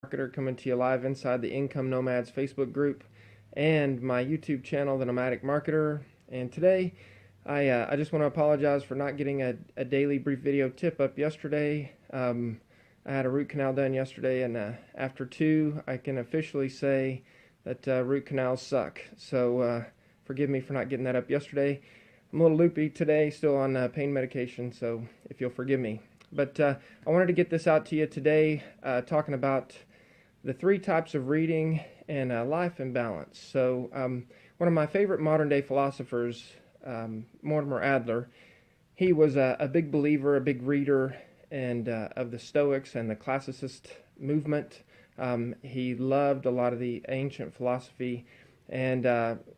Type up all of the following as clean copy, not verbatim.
Marketer coming to you live inside the Income Nomads Facebook group and my YouTube channel, The Nomadic Marketer. And today, I just want to apologize for not getting a daily brief video tip up yesterday. I had a root canal done yesterday, and after two, I can officially say that root canals suck. So forgive me for not getting that up yesterday. I'm a little loopy today, still on pain medication, so if you'll forgive me. But I wanted to get this out to you today, talking about the three types of reading and life and balance. So one of my favorite modern day philosophers, Mortimer Adler, he was a big believer, a big reader, and of the Stoics and the classicist movement. He loved a lot of the ancient philosophy, and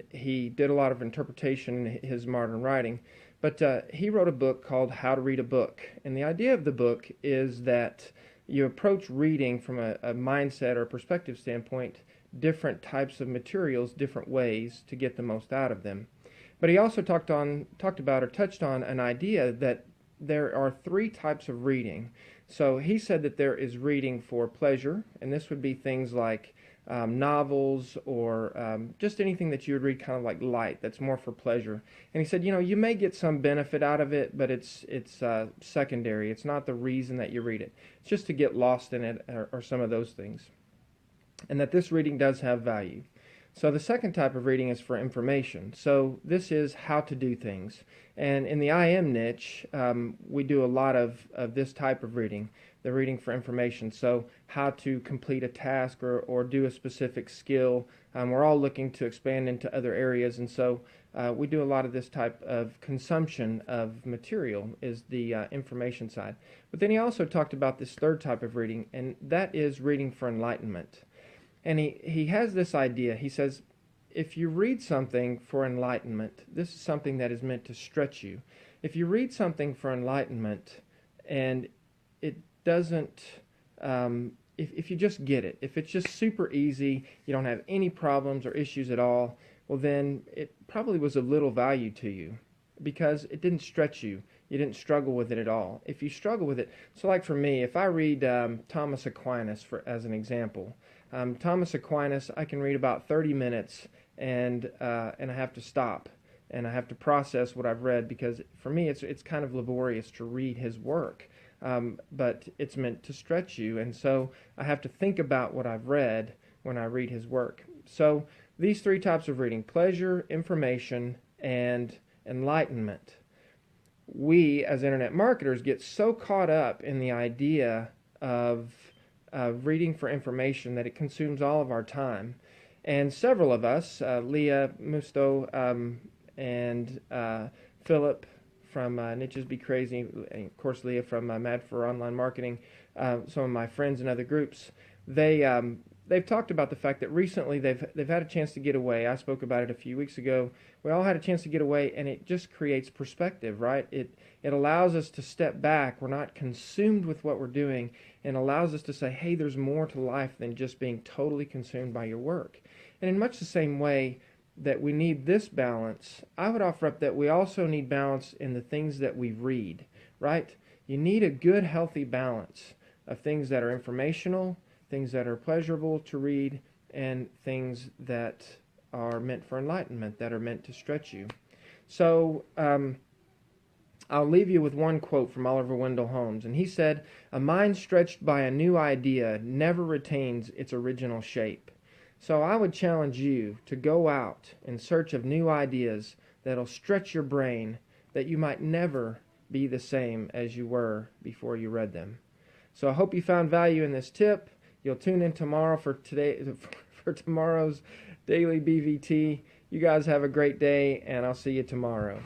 he did a lot of interpretation in his modern writing. But he wrote a book called How to Read a Book. And the idea of the book is that you approach reading from a mindset or a perspective standpoint, different types of materials, different ways to get the most out of them. But he also touched on an idea that there are three types of reading. So he said that there is reading for pleasure, and this would be things like novels or just anything that you would read kind of like light, that's more for pleasure. And he said, you may get some benefit out of it, but it's secondary. It's not the reason that you read it. It's just to get lost in it or some of those things. And that this reading does have value. So the second type of reading is for information. So this is how to do things. And in the IM niche, we do a lot of this type of reading, the reading for information. So how to complete a task or do a specific skill. We're all looking to expand into other areas, and so we do a lot of this type of consumption of material is the information side. But then he also talked about this third type of reading, and that is reading for enlightenment. And he has this idea. He says, if you read something for enlightenment, this is something that is meant to stretch you. If you read something for enlightenment and it doesn't, if you just get it, if it's just super easy, you don't have any problems or issues at all, well then it probably was of little value to you because it didn't stretch you. You didn't struggle with it at all. If you struggle with it, so like for me, if I read Thomas Aquinas as an example, Thomas Aquinas, I can read about 30 minutes and I have to stop and I have to process what I've read, because for me it's kind of laborious to read his work, but it's meant to stretch you, and so I have to think about what I've read when I read his work. So these three types of reading: pleasure, information, and enlightenment. We as internet marketers get so caught up in the idea of reading for information that it consumes all of our time. And several of us, Leah Musto and Philip from Niches Be Crazy, and of course Leah from Mad for Online Marketing, some of my friends in other groups, they've talked about the fact that recently they've had a chance to get away. I spoke about it a few weeks ago. We all had a chance to get away, and it just creates perspective, right? It allows us to step back. We're not consumed with what we're doing, and allows us to say, hey, there's more to life than just being totally consumed by your work. And in much the same way that we need this balance, I would offer up that we also need balance in the things that we read, right? You need a good, healthy balance of things that are informational, things that are pleasurable to read, and things that are meant for enlightenment, that are meant to stretch you. So I'll leave you with one quote from Oliver Wendell Holmes, and he said, "A mind stretched by a new idea never retains its original shape." So I would challenge you to go out in search of new ideas that'll stretch your brain, that you might never be the same as you were before you read them. So I hope you found value in this tip. You'll tune in tomorrow for tomorrow's daily BVT. You guys have a great day, and I'll see you tomorrow.